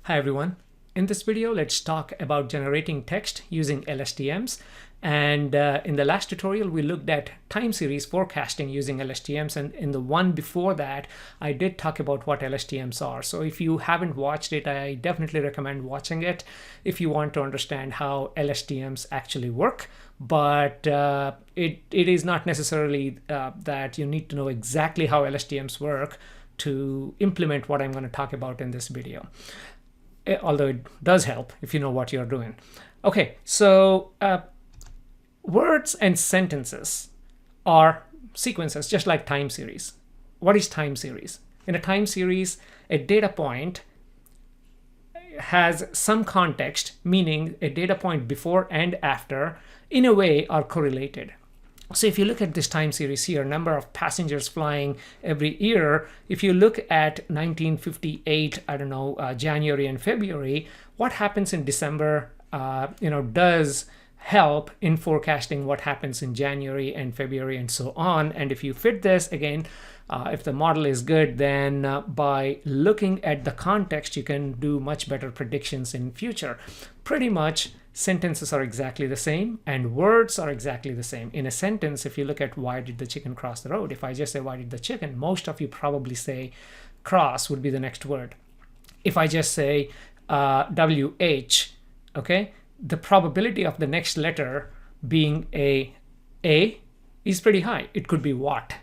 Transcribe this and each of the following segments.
Hi everyone. In this video, let's talk about generating text using LSTMs. And in the last tutorial, we looked at time series forecasting using LSTMs. And in the one before that, I did talk about what LSTMs are. So if you haven't watched it, I definitely recommend watching it if you want to understand how LSTMs actually work. But it is not necessarily that you need to know exactly how LSTMs work to implement what I'm going to talk about in this video. Although it does help if you know what you're doing. Okay, so words and sentences are sequences, just like time series. What is time series? In a time series, a data point has some context, meaning a data point before and after, in a way, are correlated. So if you look at this time series here, number of passengers flying every year, if you look at 1958, I don't know, January and February, what happens in December, does help in forecasting what happens in January and February and so on. And if you fit this, again, if the model is good, then by looking at the context, you can do much better predictions in future. Pretty much sentences are exactly the same and words are exactly the same. In a sentence, if you look at why did the chicken cross the road, if I just say why did the chicken, most of you probably say cross would be the next word. If I just say WH, okay, the probability of the next letter being a is pretty high. It could be what,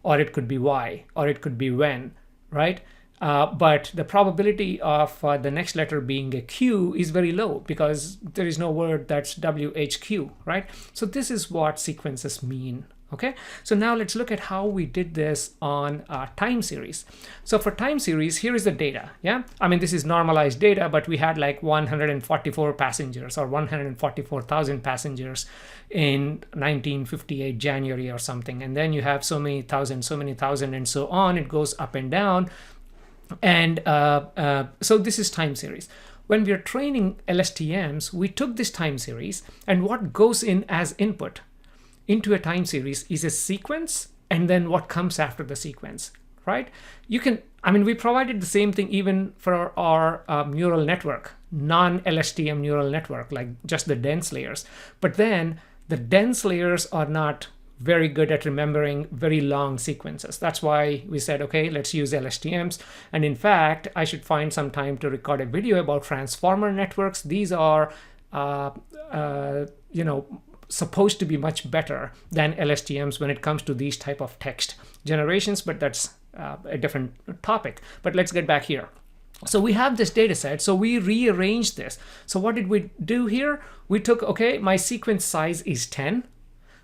or it could be why, or it could be when, right? But the probability of the next letter being a Q is very low because there is no word that's WHQ, right? So this is what sequences mean, okay? So now let's look at how we did this on time series. So for time series, here is the data, yeah? I mean, this is normalized data, but we had like 144 passengers or 144,000 passengers in 1958 January or something. And then you have so many thousand, and so on. It goes up and down. And so this is time series. When we are training LSTMs, we took this time series, and what goes in as input into a time series is a sequence, and then what comes after the sequence, right? You can, I mean, we provided the same thing even for our neural network, non-LSTM neural network, like just the dense layers. But then the dense layers are not very good at remembering very long sequences. That's why we said, okay, let's use LSTMs. And in fact, I should find some time to record a video about transformer networks. These are, supposed to be much better than LSTMs when it comes to these type of text generations, but that's a different topic. But let's get back here. So we have this data set, so we rearranged this. So what did we do here? We took, okay, my sequence size is 10.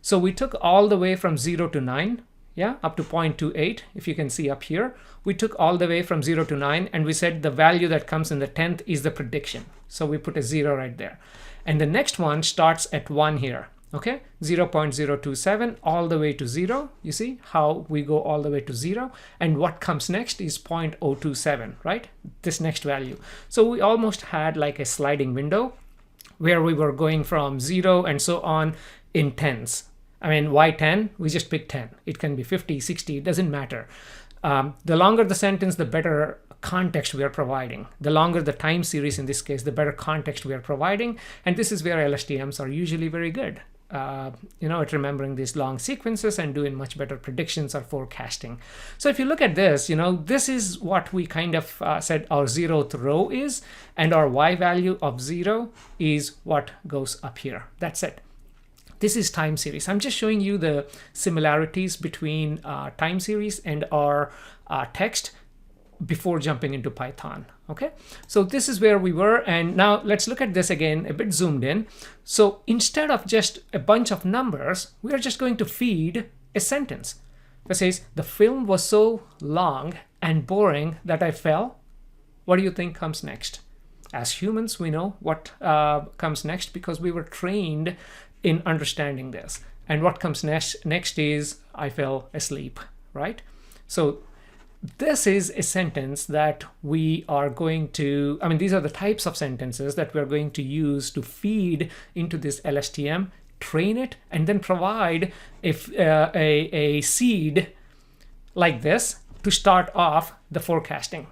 So we took all the way from 0 to 9, yeah, up to 0.28, if you can see up here. We took all the way from 0 to 9, and we said the value that comes in the 10th is the prediction. So we put a 0 right there. And the next one starts at 1 here, okay? 0.027 all the way to 0. You see how we go all the way to 0. And what comes next is 0.027, right? This next value. So we almost had like a sliding window where we were going from 0 and so on in tens. I mean, why 10? We just pick 10. It can be 50, 60, it doesn't matter. The longer the sentence, the better context we are providing. The longer the time series, in this case, the better context we are providing. And this is where LSTMs are usually very good, at remembering these long sequences and doing much better predictions or forecasting. So if you look at this, this is what we kind of said our 0th row is, and our Y value of 0 is what goes up here. That's it. This is time series. I'm just showing you the similarities between time series and our text before jumping into Python. Okay, so this is where we were, and now let's look at this again a bit zoomed in. So instead of just a bunch of numbers, we are just going to feed a sentence that says the film was so long and boring that I fell. What do you think comes next? As humans, we know what comes next because we were trained in understanding this. And what comes next is I fell asleep, right? So this is a sentence that we are going to, I mean, these are the types of sentences that we're going to use to feed into this LSTM, train it, and then provide a seed like this to start off the forecasting.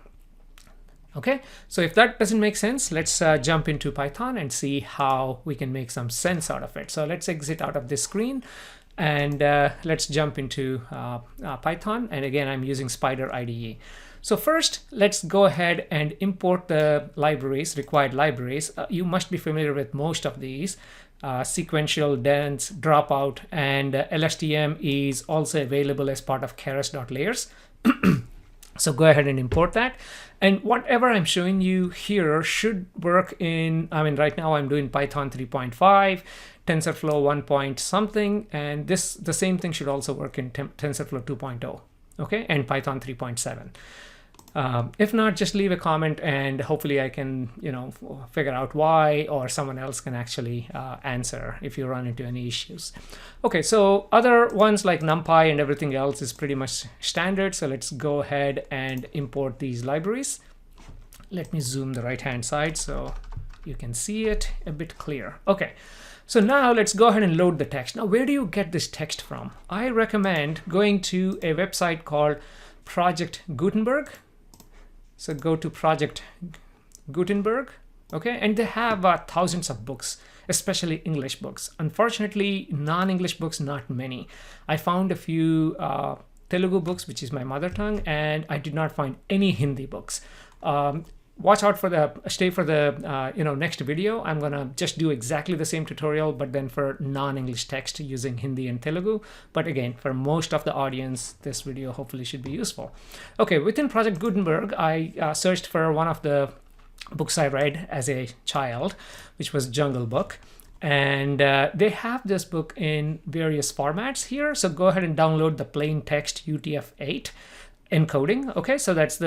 Okay, so if that doesn't make sense, let's jump into Python and see how we can make some sense out of it. So let's exit out of this screen and let's jump into Python. And again, I'm using Spider IDE. So first, let's go ahead and import the libraries, required libraries. You must be familiar with most of these. Sequential, dense, dropout, and LSTM is also available as part of keras.layers. So go ahead and import that. And whatever I'm showing you here should work in, I mean, right now I'm doing Python 3.5, TensorFlow 1 point something, and the same thing should also work in TensorFlow 2.0, okay, and Python 3.7. If not, just leave a comment and hopefully I can, figure out why, or someone else can actually answer if you run into any issues. Okay, so other ones like NumPy and everything else is pretty much standard. So let's go ahead and import these libraries. Let me zoom the right-hand side so you can see it a bit clear. Okay, so now let's go ahead and load the text. Now, where do you get this text from? I recommend going to a website called Project Gutenberg. So go to Project Gutenberg, okay, and they have thousands of books, especially English books. Unfortunately, non-English books, not many. I found a few Telugu books, which is my mother tongue, and I did not find any Hindi books. Watch out for stay for the next video. I'm gonna just do exactly the same tutorial, but then for non-English text using Hindi and Telugu. But again, for most of the audience, this video hopefully should be useful. Okay, within Project Gutenberg, I searched for one of the books I read as a child, which was Jungle Book. And they have this book in various formats here. So go ahead and download the plain text UTF-8 encoding. Okay, so that's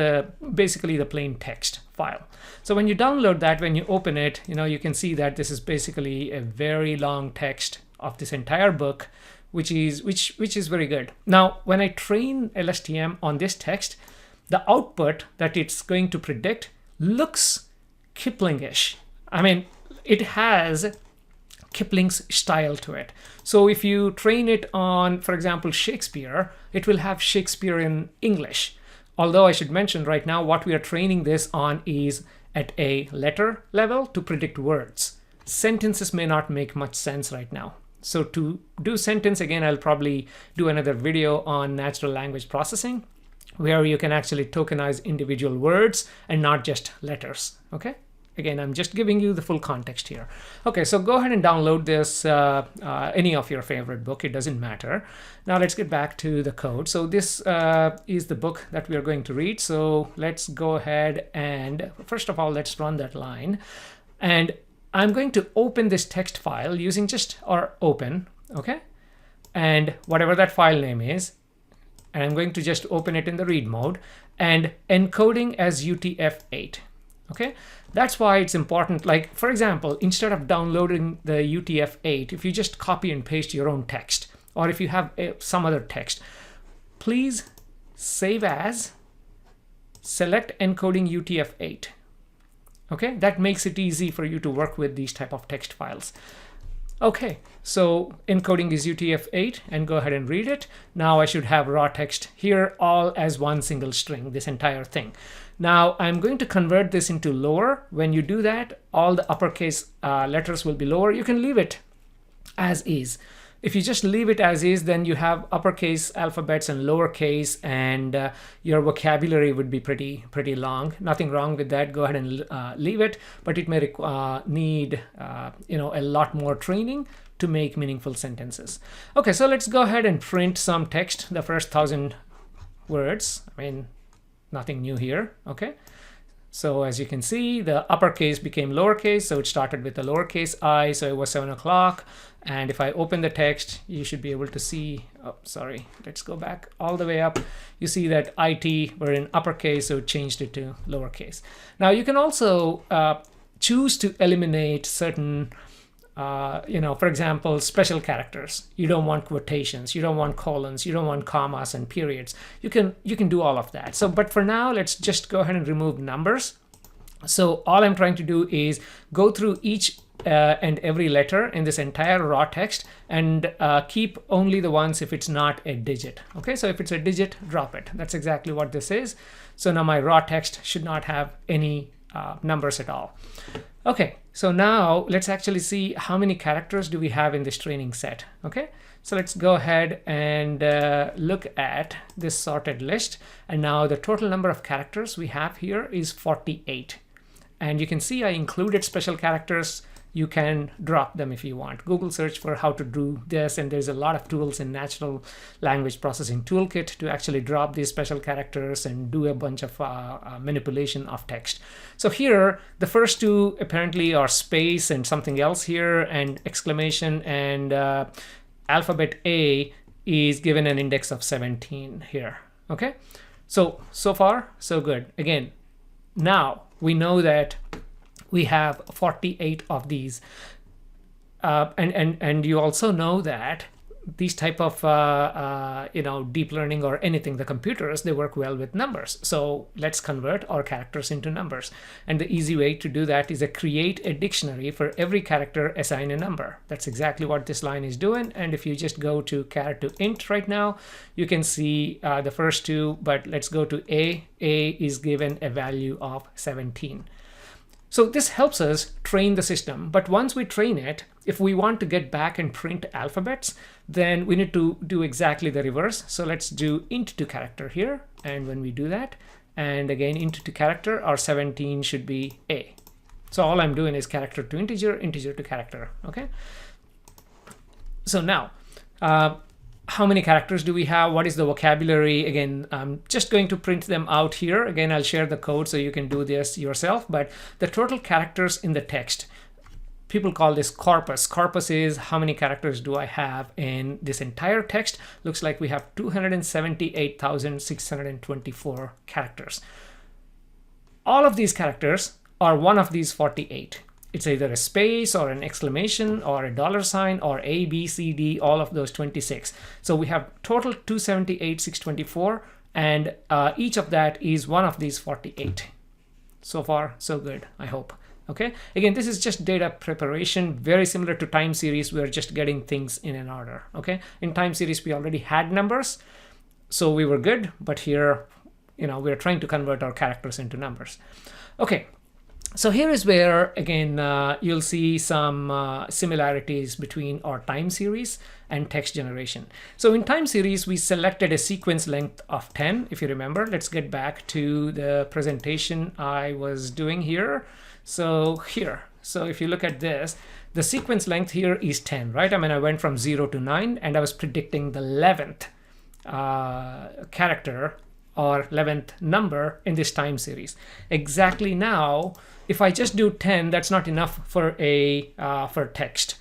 basically the plain text file. So when you download that, when you open it, you can see that this is basically a very long text of this entire book, which is very good. Now, when I train LSTM on this text, the output that it's going to predict looks Kipling-ish. I mean, it has Kipling's style to it. So if you train it on, for example, Shakespeare, it will have Shakespeare in English. Although I should mention right now, what we are training this on is at a letter level to predict words. Sentences may not make much sense right now. So to do sentence, again, I'll probably do another video on natural language processing, where you can actually tokenize individual words and not just letters, okay? Again, I'm just giving you the full context here. Okay, so go ahead and download this, any of your favorite book. It doesn't matter. Now let's get back to the code. So this is the book that we are going to read. So let's go ahead and, first of all, let's run that line. And I'm going to open this text file using open, okay? And whatever that file name is, and I'm going to just open it in the read mode and encoding as UTF-8. Okay, that's why it's important. Like, for example, instead of downloading the UTF-8, if you just copy and paste your own text, or if you have some other text, please save as, select encoding UTF-8. Okay, that makes it easy for you to work with these type of text files. Okay, so encoding is UTF-8, and go ahead and read it. Now I should have raw text here, all as one single string, this entire thing. Now I'm going to convert this into lower. When you do that, all the uppercase letters will be lower. You can leave it as is. If you just leave it as is, then you have uppercase alphabets and lowercase, and your vocabulary would be pretty long. Nothing wrong with that. Go ahead and leave it, but it may need a lot more training to make meaningful sentences. Okay, so let's go ahead and print some text. The first 1,000 words. I mean, nothing new here. Okay. So as you can see, the uppercase became lowercase, so it started with the lowercase I, so it was 7 o'clock. And if I open the text, you should be able to see, oh, sorry, let's go back all the way up. You see that IT were in uppercase, so it changed it to lowercase. Now you can also choose to eliminate certain, for example, special characters. You don't want quotations, you don't want colons, you don't want commas and periods. You can do all of that. So, but for now, let's just go ahead and remove numbers. So all I'm trying to do is go through each and every letter in this entire raw text, and keep only the ones if it's not a digit. Okay, so if it's a digit, drop it. That's exactly what this is. So now my raw text should not have any numbers at all. Okay, so now let's actually see how many characters do we have in this training set. Okay, so let's go ahead and look at this sorted list. And now the total number of characters we have here is 48. And you can see I included special characters. You can drop them if you want. Google search for how to do this, and there's a lot of tools in Natural Language Processing Toolkit to actually drop these special characters and do a bunch of manipulation of text. So here, the first two apparently are space and something else here, and exclamation, and alphabet A is given an index of 17 here. Okay, so far so good. Again, now we know that we have 48 of these, and you also know that these type of deep learning or anything, the computers, they work well with numbers. So let's convert our characters into numbers, and the easy way to do that is to create a dictionary for every character, assign a number. That's exactly what this line is doing. And if you just go to char to int right now, you can see the first two, but let's go to A is given a value of 17. So this helps us train the system. But once we train it, if we want to get back and print alphabets, then we need to do exactly the reverse. So let's do int to character here. And when we do that, and again, int to character, our 17 should be A. So all I'm doing is character to integer, integer to character. Okay. So now, how many characters do we have? What is the vocabulary? Again, I'm just going to print them out here. Again, I'll share the code so you can do this yourself. But the total characters in the text, people call this corpus. Corpus is how many characters do I have in this entire text. Looks like we have 278,624 characters. All of these characters are one of these 48. It's either a space or an exclamation or a $sign or A, B, C, D, all of those 26. So we have total 278,624, and each of that is one of these 48. So far, so good, I hope. Okay. Again, this is just data preparation, very similar to time series. We're just getting things in an order. Okay. In time series, we already had numbers, so we were good. But here, we're trying to convert our characters into numbers. Okay. So here is where, again, you'll see some similarities between our time series and text generation. So in time series, we selected a sequence length of 10. If you remember, let's get back to the presentation I was doing here. So here, so if you look at this, the sequence length here is 10, right? I mean, I went from 0 to 9, and I was predicting the 11th character or 11th number in this time series. Exactly now, if I just do 10, that's not enough for for text.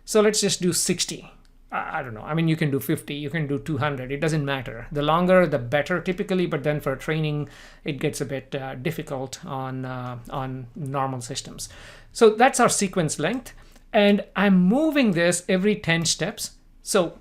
So let's just do 60. I don't know. I mean, you can do 50, you can do 200. It doesn't matter. The longer, the better typically. But then for training, it gets a bit difficult on normal systems. So that's our sequence length. And I'm moving this every 10 steps. So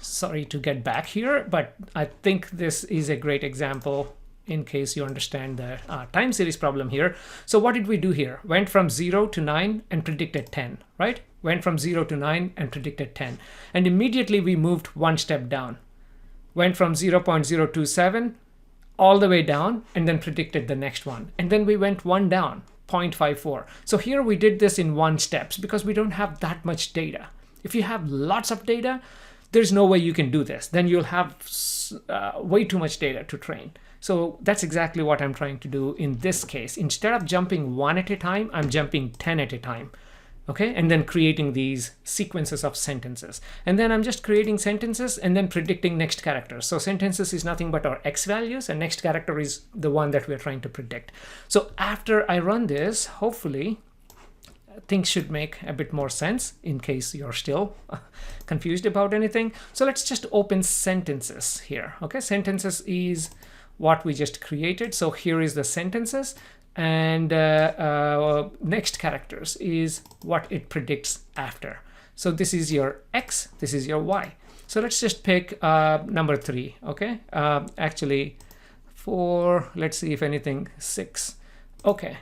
sorry to get back here, but I think this is a great example in case you understand the time series problem here. So what did we do here? Went from 0 to 9 and predicted 10, right? Went from 0 to 9 and predicted 10. And immediately we moved one step down. Went from 0.027 all the way down and then predicted the next one. And then we went one down, 0.54. So here we did this in one steps because we don't have that much data. If you have lots of data, there's no way you can do this. Then you'll have way too much data to train. So that's exactly what I'm trying to do in this case. Instead of jumping one at a time, I'm jumping 10 at a time. Okay, and then creating these sequences of sentences. And then I'm just creating sentences and then predicting next characters. So sentences is nothing but our X values, and next character is the one that we're trying to predict. So after I run this, hopefully things should make a bit more sense in case you're still confused about anything. So let's just open sentences here. Okay, sentences is what we just created. So here is the sentences, and next characters is what it predicts after. So this is your X, this is your Y. So let's just pick number 3. Okay, actually 4, let's see if anything, 6. Okay,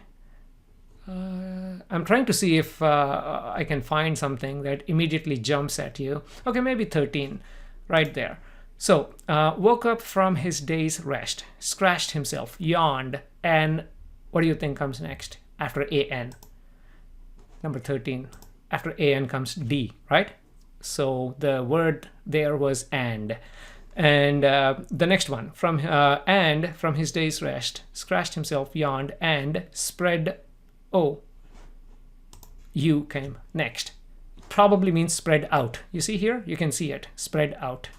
I'm trying to see if I can find something that immediately jumps at you. Okay, maybe 13 right there. So woke up from his day's rest, scratched himself, yawned, and what do you think comes next after an? Number 13. After an comes d, right? So the word there was and. And the next one, and from his day's rest, scratched himself, yawned, and spread, u came next. Probably means spread out. You see here? You can see it, spread out.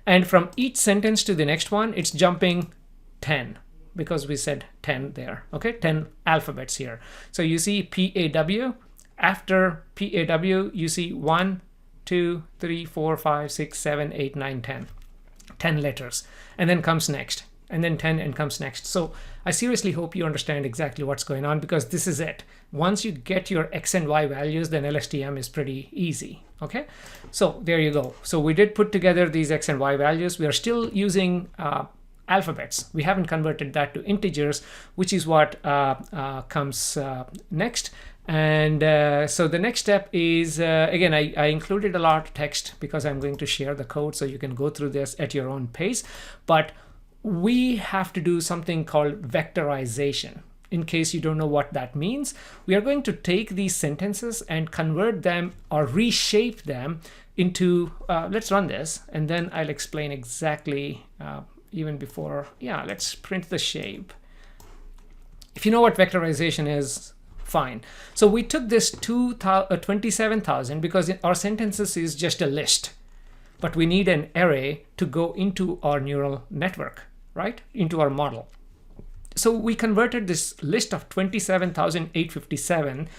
And from each sentence to the next one, it's jumping 10 because we said 10 there, okay? 10 alphabets here. So you see PAW. After PAW, you see 1, 2, 3, 4, 5, 6, 7, 8, 9, 10. 10 letters. And then comes next. And then 10 and comes next. So I seriously hope you understand exactly what's going on, because this is it. Once you get your X and Y values, then LSTM is pretty easy. Okay, so there you go. So we did put together these X and Y values. We are still using alphabets. We haven't converted that to integers, which is what comes next. And so the next step is, again, I included a lot of text because I'm going to share the code so you can go through this at your own pace. But we have to do something called vectorization. In case you don't know what that means, we are going to take these sentences and convert them or reshape them into, let's run this, and then I'll explain exactly even before, let's print the shape. If you know what vectorization is, fine. So we took this 27,000 because our sentences is just a list, but we need an array to go into our neural network, right? Into our model. So we converted this list of 27,857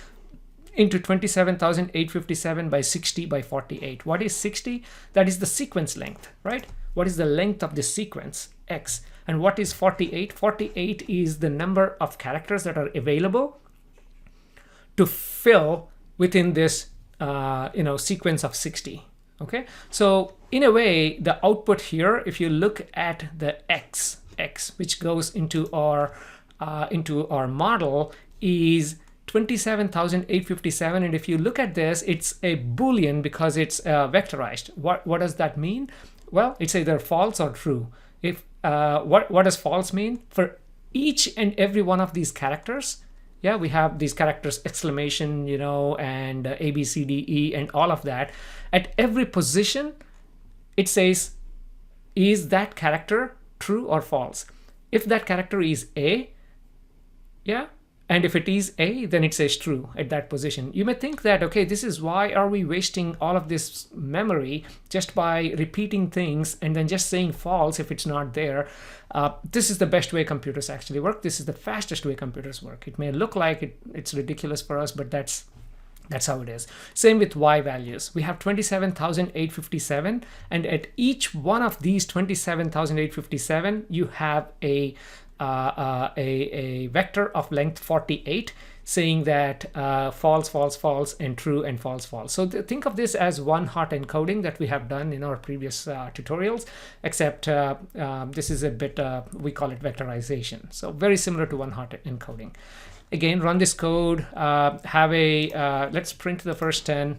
into 27,857 by 60 by 48. What is 60? That is the sequence length, right? What is the length of the sequence, X? And what is 48? 48 is the number of characters that are available to fill within this sequence of 60. Okay, so in a way, the output here, if you look at the X, which goes into our model, is 27,857. And if you look at this, it's a Boolean because it's vectorized. What does that mean? Well, it's either false or true. If what does false mean? For each and every one of these characters, we have these characters, exclamation, and A, B, C, D, E, and all of that. At every position, it says, is that character true or false? If that character is A, and if it is A, then it says true at that position. You may think that, okay, this is why are we wasting all of this memory just by repeating things and then just saying false if it's not there. This is the best way computers actually work. This is the fastest way computers work. It may look like it's ridiculous for us, but that's how it is. Same with Y values. We have 27,857, and at each one of these 27,857, you have a vector of length 48 saying that false, false, false, and true, and false, false. So think of this as one hot encoding that we have done in our previous tutorials, except this is a bit, we call it vectorization. So very similar to one hot encoding. Again, run this code, let's print the first 10.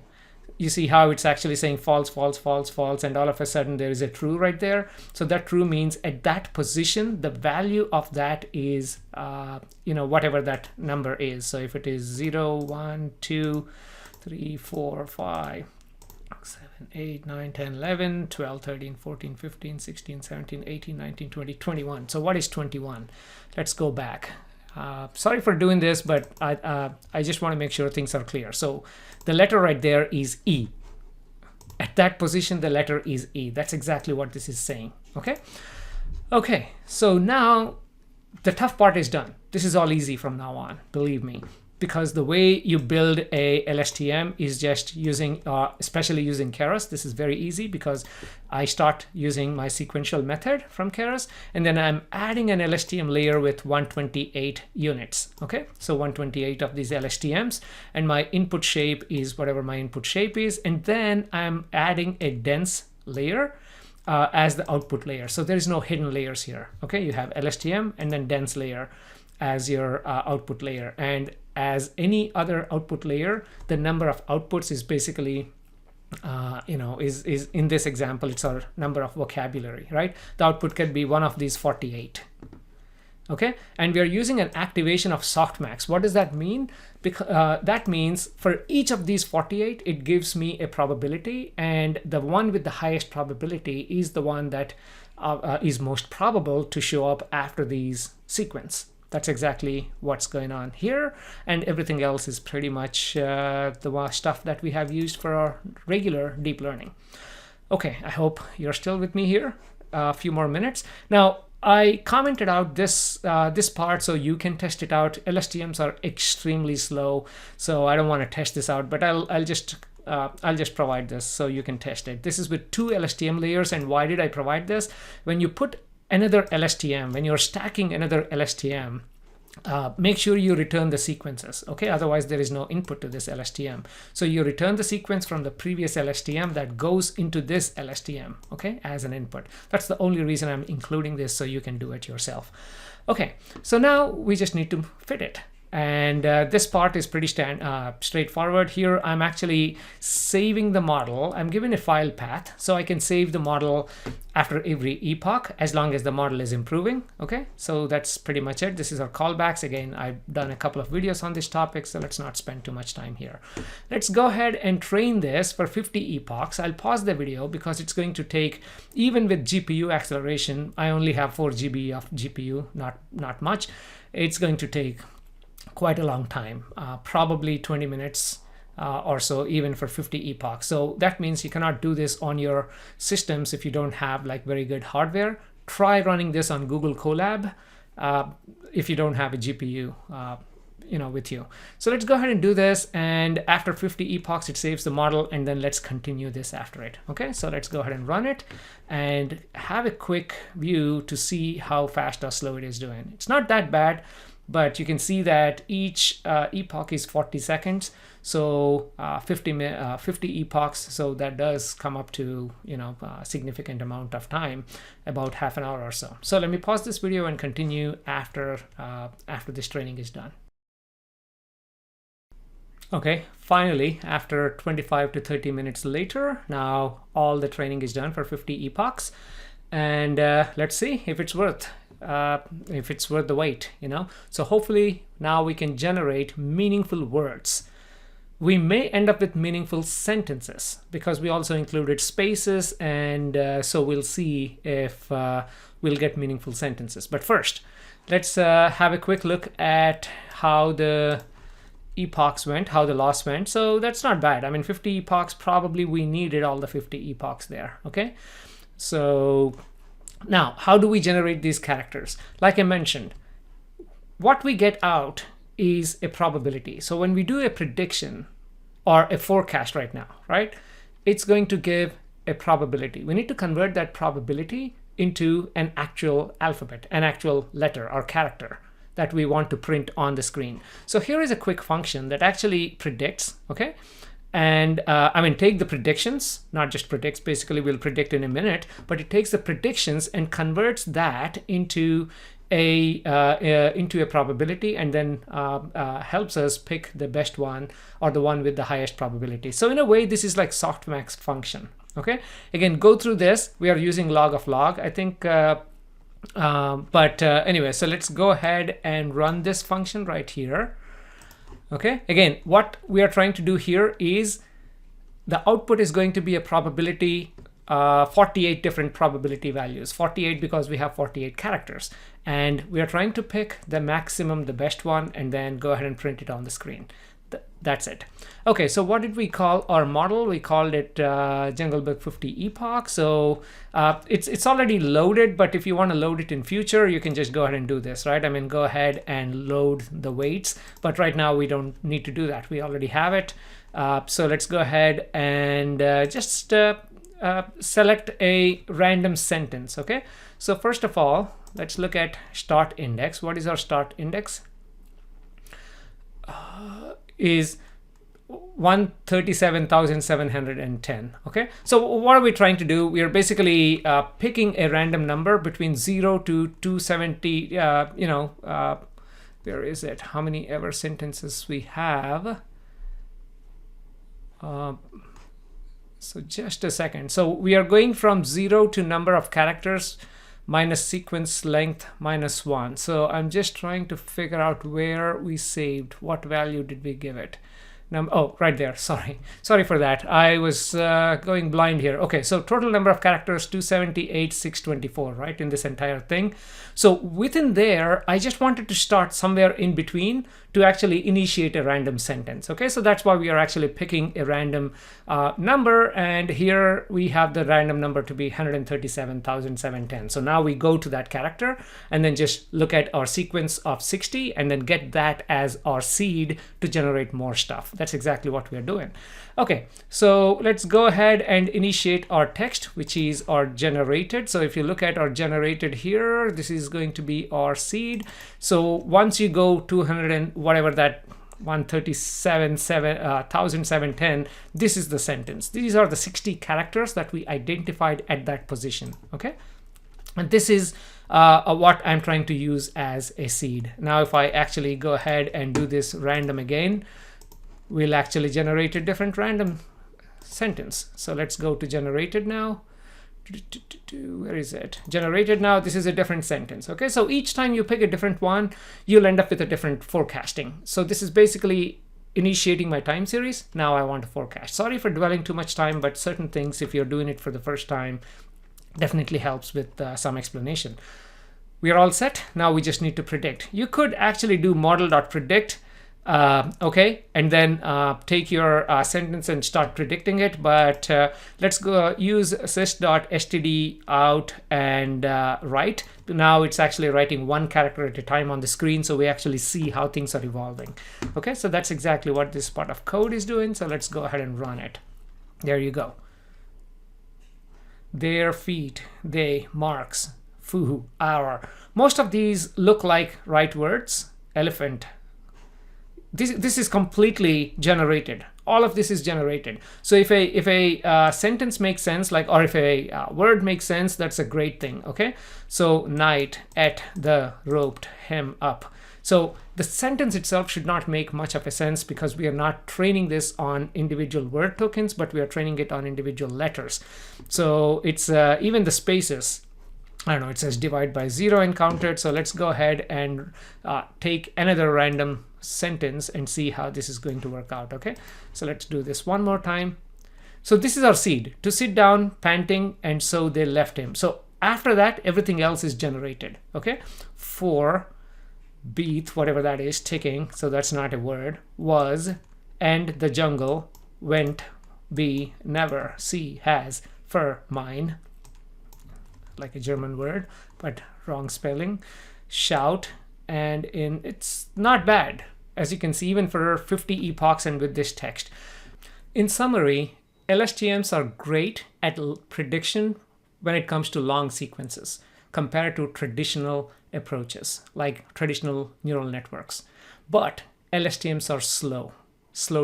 You see how it's actually saying false, false, false, false, and all of a sudden there is a true right there. So that true means at that position, the value of that is, whatever that number is. So if it is 0, 1, 2, 3, 4, 5, 7, 8, 9, 10, 11, 12, 13, 14, 15, 16, 17, 18, 19, 20, 21. So what is 21? Let's go back. Sorry for doing this, but I just want to make sure things are clear. So the letter right there is E. At that position, the letter is E. That's exactly what this is saying. Okay, so now the tough part is done. This is all easy from now on, believe me, because the way you build a LSTM is just using, especially using Keras. This is very easy because I start using my sequential method from Keras, and then I'm adding an LSTM layer with 128 units. Okay, so 128 of these LSTMs, and my input shape is whatever my input shape is, and then I'm adding a dense layer as the output layer. So there is no hidden layers here. Okay, you have LSTM and then dense layer as your output layer, and as any other output layer. The number of outputs is basically is in this example, it's our number of vocabulary, right? The output can be one of these 48. Okay, and we are using an activation of softmax. What does that mean? Because that means for each of these 48, it gives me a probability, and the one with the highest probability is the one that is most probable to show up after these sequence. That's exactly what's going on here, and everything else is pretty much the stuff that we have used for our regular deep learning. Okay, I hope you're still with me here. A few more minutes. Now, I commented out this part so you can test it out. LSTMs are extremely slow, so I don't want to test this out, but I'll just provide this so you can test it. This is with 2 LSTM layers, and why did I provide this? When you put another LSTM, when you're stacking another LSTM, make sure you return the sequences, okay? Otherwise, there is no input to this LSTM. So you return the sequence from the previous LSTM that goes into this LSTM, okay, as an input. That's the only reason I'm including this, so you can do it yourself. Okay, so now we just need to fit it. And this part is pretty straightforward. Here I'm actually saving the model. I'm given a file path, so I can save the model after every epoch as long as the model is improving. Okay, so that's pretty much it. This is our callbacks. Again, I've done a couple of videos on this topic, so let's not spend too much time here. Let's go ahead and train this for 50 epochs. I'll pause the video because it's going to take, even with GPU acceleration, I only have 4 GB of GPU, not much. It's going to take quite a long time, probably 20 minutes or so, even for 50 epochs. So that means you cannot do this on your systems if you don't have like very good hardware. Try running this on Google Colab if you don't have a GPU with you. So let's go ahead and do this, and after 50 epochs it saves the model, and then let's continue this after it. Okay, so let's go ahead and run it and have a quick view to see how fast or slow it is doing. It's not that bad, but you can see that each epoch is 40 seconds, so 50 epochs, so that does come up to a significant amount of time, about half an hour or so. So let me pause this video and continue after this training is done. Okay, finally, after 25 to 30 minutes later, now all the training is done for 50 epochs, and let's see if it's worth the wait, So hopefully now we can generate meaningful words. We may end up with meaningful sentences because we also included spaces, and so we'll see if we'll get meaningful sentences. But first, let's have a quick look at how the epochs went, how the loss went. So that's not bad. I mean, 50 epochs, probably we needed all the 50 epochs there, okay? So now, how do we generate these characters? Like I mentioned, what we get out is a probability. So when we do a prediction or a forecast right now, right, it's going to give a probability. We need to convert that probability into an actual alphabet, an actual letter or character that we want to print on the screen. So here is a quick function that actually predicts, okay? And take the predictions, not just predicts, basically we'll predict in a minute, but it takes the predictions and converts that into a probability, and then helps us pick the best one or the one with the highest probability. So in a way, this is like softmax function, okay? Again, go through this. We are using log of log, I think, anyway, so let's go ahead and run this function right here. Okay, again, what we are trying to do here is the output is going to be a probability, 48 different probability values, 48 because we have 48 characters, and we are trying to pick the maximum, the best one, and then go ahead and print it on the screen. That's it. Okay, so what did we call our model? We called it Jungle Book 50 epoch. So it's already loaded, but if you want to load it in future, you can just go ahead and do this, right? I mean, go ahead and load the weights, but right now we don't need to do that. We already have it. So let's go ahead and just select a random sentence, okay? So first of all, let's look at start index. What is our start index? Is 137,710. Okay, so what are we trying to do? We are basically picking a random number between 0 to 270, where is it? How many ever sentences we have? So just a second. So we are going from 0 to number of characters minus sequence length minus 1. So I'm just trying to figure out where we saved. What value did we give it? Oh, right there. Sorry for that. I was going blind here. Okay, so total number of characters 278, 624, right, in this entire thing. So within there, I just wanted to start somewhere in between to actually initiate a random sentence. Okay, so that's why we are actually picking a random number, and here we have the random number to be 137,710. So now we go to that character and then just look at our sequence of 60 and then get that as our seed to generate more stuff. That's exactly what we are doing. Okay, so let's go ahead and initiate our text, which is our generated. So if you look at our generated here, this is going to be our seed. So once you go 200 and whatever that 137,710, this is the sentence. These are the 60 characters that we identified at that position. Okay, and this is what I'm trying to use as a seed. Now if I actually go ahead and do this random again, we'll actually generate a different random sentence. So let's go to generated now. Where is it? Generated now. This is a different sentence. Okay, so each time you pick a different one, you'll end up with a different forecasting. So this is basically initiating my time series. Now I want to forecast. Sorry for dwelling too much time, but certain things, if you're doing it for the first time, definitely helps with some explanation. We are all set. Now we just need to predict. You could actually do model.predict. Okay, and then take your sentence and start predicting it, but let's go use sys.std out and write. Now it's actually writing one character at a time on the screen, so we actually see how things are evolving. Okay, so that's exactly what this part of code is doing. So let's go ahead and run it. There you go. Their, feet, they, marks, foo, our. Most of these look like right words. Elephant. This is completely generated. All of this is generated. So if a sentence makes sense, like, or if a word makes sense, that's a great thing. Okay. So night, at the, roped him up. So the sentence itself should not make much of a sense because we are not training this on individual word tokens, but we are training it on individual letters. So it's even the spaces. I don't know, it says divide by 0 encountered. So let's go ahead and take another random sentence and see how this is going to work out. Okay, so let's do this one more time. So this is our seed: to sit down, panting, and so they left him. So after that, everything else is generated. Okay, for beat, whatever that is, ticking, so that's not a word, was, and the jungle, went, be, never, see, has, for, mine, like a German word, but wrong spelling, shout, and in. It's not bad, as you can see, even for 50 epochs and with this text. In summary, LSTMs are great at prediction when it comes to long sequences compared to traditional approaches like traditional neural networks. But LSTMs are slow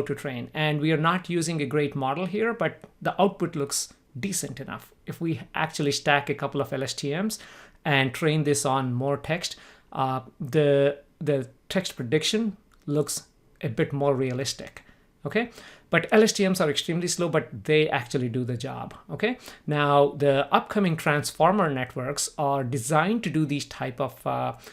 to train, and we are not using a great model here, but the output looks decent enough. If we actually stack a couple of LSTMs and train this on more text, the text prediction looks a bit more realistic. Okay, but LSTMs are extremely slow, but they actually do the job. Okay, now the upcoming transformer networks are designed to do these type of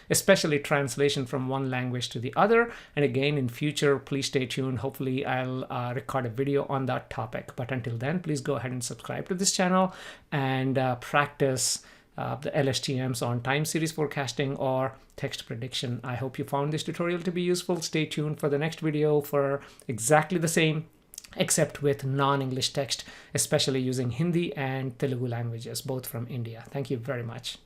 especially translation from one language to the other. And again, in future, please stay tuned. Hopefully I'll record a video on that topic, but until then, please go ahead and subscribe to this channel and practice the LSTMs on time series forecasting or text prediction. I hope you found this tutorial to be useful. Stay tuned for the next video for exactly the same, except with non-English text, especially using Hindi and Telugu languages, both from India. Thank you very much.